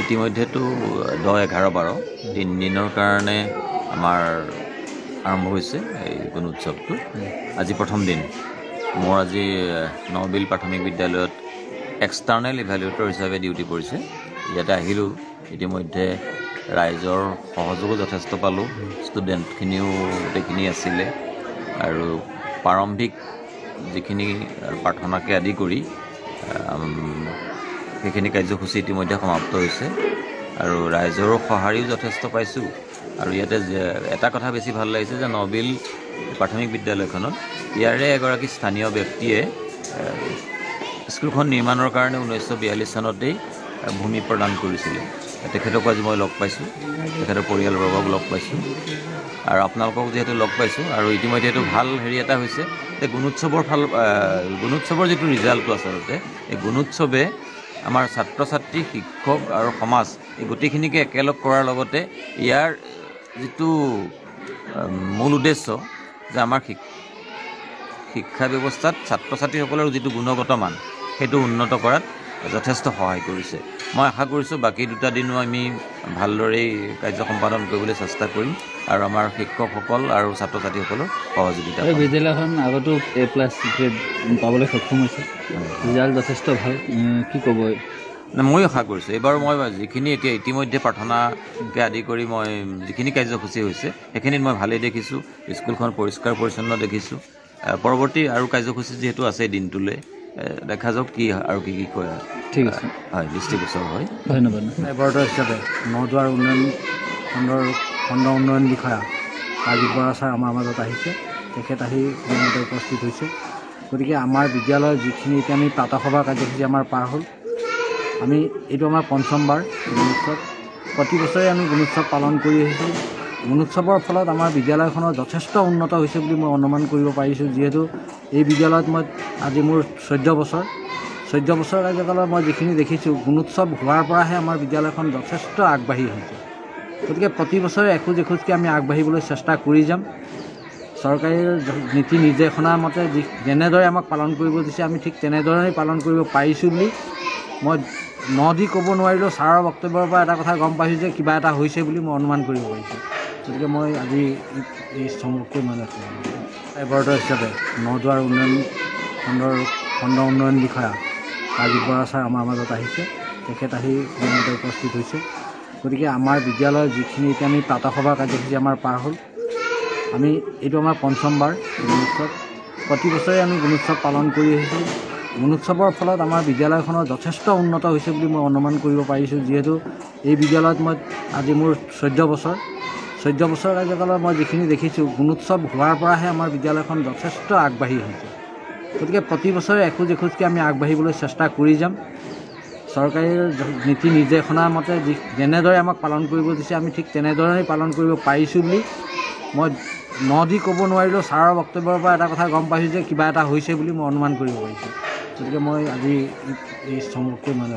ইতিমধ্যেতো 10, 11, 12 তিনিদিনৰ কাৰণে আমাৰ আৰম্ভ হৈছে এই গুণোৎসৱটো। আজি প্ৰথম দিন। মোৰ আজি নবিল প্ৰাথমিক বিদ্যালয়ত এক্সটাৰ্নেল ইভ্যালুৱেটৰ হিচাপে ডিউটি পৰিছে। ইয়াতে আহিলোঁ, ইতিমধ্যে ৰাইজৰ সহযোগো যথেষ্ট পালোঁ। ষ্টুডেণ্টখিনিও গোটেইখিনি আছিলে আৰু প্ৰাৰম্ভিক যিখিনি প্ৰাৰ্থনাকে আদি কৰি সেইখিনি কাৰ্যসূচী ইতিমধ্যে সমাপ্ত হৈছে আৰু ৰাইজৰো সঁহাৰিও যথেষ্ট পাইছোঁ। আৰু ইয়াতে এটা কথা বেছি ভাল লাগিছে যে নবিল প্ৰাথমিক বিদ্যালয়খনত ইয়াৰে এগৰাকী স্থানীয় ব্যক্তিয়ে স্কুলখন নিৰ্মাণৰ কাৰণে 1942 চনতেই ভূমি প্ৰদান কৰিছিলে। তেখেতকো আজি মই লগ পাইছোঁ, তেখেতৰ পৰিয়ালবৰ্গক লগ পাইছোঁ আৰু আপোনালোকক যিহেতু লগ পাইছোঁ। আৰু ইতিমধ্যে এইটো ভাল এটা হৈছে যে গুণোৎসৱৰ যিটো ৰিজাল্টটো আচলতে এই গুণোৎসৱে আমাৰ ছাত্ৰ ছাত্ৰী, শিক্ষক আৰু সমাজ এই গোটেইখিনিকে একেলগ কৰাৰ লগতে ইয়াৰ যিটো মূল উদ্দেশ্য যে আমাৰ শিক্ষা ব্যৱস্থাত ছাত্ৰ ছাত্ৰীসকলৰ যিটো গুণগত মান সেইটো উন্নত কৰাত যথেষ্ট সহায় কৰিছে। মই আশা কৰিছোঁ বাকী 2টা দিনো আমি ভালদৰেই কাৰ্য সম্পাদন কৰিবলৈ চেষ্টা কৰিম আৰু আমাৰ শিক্ষকসকল আৰু ছাত্ৰ ছাত্ৰীসকলৰ সহযোগিতা। বিদ্যালয়খন আগতো A+ গ্ৰেড পাবলৈ সক্ষম হৈছে, ৰিজাল্ট যথেষ্ট ভাল। কি ক'ব? ময়ো আশা কৰিছোঁ এইবাৰ মই যিখিনি ইতিমধ্যে প্ৰাৰ্থনাকে আদি কৰি মই যিখিনি কাৰ্যসূচী হৈছে সেইখিনিত মই ভালেই দেখিছোঁ। স্কুলখন পৰিষ্কাৰ পৰিচ্ছন্ন দেখিছোঁ। পৰৱৰ্তী আৰু কাৰ্যসূচী যিহেতু আছে দিনটোলৈ, দেখা যাওক কি আৰু কি কয়। ঠিক আছে, হয়, দৃষ্টিগোচৰ হয়। ধন্যবাদ। বৰদৰ হিচাপে নদুৱাৰ খণ্ড উন্নয়ন বিষয়া ৰাজীৱ বৰা ছাৰ আমাৰ মাজত আহিছে। তেখেত আহি সময়মতে উপস্থিত হৈছে। গতিকে আমাৰ বিদ্যালয়ৰ যিখিনি এতিয়া আমি প্ৰাতঃসভা কাৰ্যসূচী আমাৰ পাৰ হ'ল। এইটো আমাৰ 5মবাৰ গুণোৎসৱ। প্ৰতি বছৰে আমি গুণোৎসৱ পালন কৰি আহিছোঁ। গুণোৎসৱৰ ফলত আমাৰ বিদ্যালয়খনৰ যথেষ্ট উন্নত হৈছে বুলি মই অনুমান কৰিব পাৰিছোঁ। যিহেতু এই বিদ্যালয়ত মই আজি মোৰ 14 বছৰ কাৰ্যকালত মই যিখিনি দেখিছোঁ, গুণোৎসৱ হোৱাৰ পৰাহে আমাৰ বিদ্যালয়খন যথেষ্ট আগবাঢ়ি আহিছে। গতিকে প্ৰতি বছৰে এখোজকৈ আমি আগবাঢ়িবলৈ চেষ্টা কৰি যাম। চৰকাৰী নীতি নিৰ্দেশনাৰ মতে যেনেদৰে আমাক পালন কৰিব দিছে আমি ঠিক তেনেদৰেই পালন কৰিব পাৰিছোঁ বুলি মই দি ক'ব নোৱাৰিলেও ছাৰৰ বক্তব্যৰ পৰা এটা কথা গম পাইছোঁ যে কিবা এটা হৈছে বুলি মই অনুমান কৰিব পাৰিছোঁ। গতিকে মই আজি এই চমুকৈ মানে বৰদৰ হিচাপে নদুৱাৰ খণ্ড উন্নয়ন বিষয়া ৰাজীৱ বৰা ছাৰ আমাৰ মাজত আহিছে। তেখেত আহি সময়মতে উপস্থিত হৈছে। গতিকে আমাৰ বিদ্যালয়ৰ যিখিনি এতিয়া আমি প্ৰাতঃসভা কাৰ্যসূচী আমাৰ পাৰ হ'ল। এইটো আমাৰ 5মবাৰ গুণোৎসৱ। প্ৰতি বছৰে আমি গুণোৎসৱ পালন কৰি আহিছোঁ। গুণোৎসৱৰ ফলত আমাৰ বিদ্যালয়খনৰ যথেষ্ট উন্নত হৈছে বুলি মই অনুমান কৰিব পাৰিছোঁ। যিহেতু এই বিদ্যালয়ত মই আজি মোৰ 14 বছৰ কাৰ্যকালত মই যিখিনি দেখিছোঁ, গুণোৎসৱ হোৱাৰ পৰাহে আমাৰ বিদ্যালয়খন যথেষ্ট আগবাঢ়ি আহিছে। গতিকে প্ৰতি বছৰে এখোজকৈ আমি আগবাঢ়িবলৈ চেষ্টা কৰি যাম। চৰকাৰী নীতি নিৰ্দেশনাৰ মতে যেনেদৰে আমাক পালন কৰিব দিছে আমি ঠিক তেনেদৰেই পালন কৰিব পাৰিছোঁ বুলি মই দি ক'ব নোৱাৰিলেও ছাৰৰ বক্তব্যৰ পৰা এটা কথা গম পাইছোঁ যে কিবা এটা হৈছে বুলি মই অনুমান কৰিব পাৰিছোঁ। গতিকে মই আজি এই চমুকৈ মানে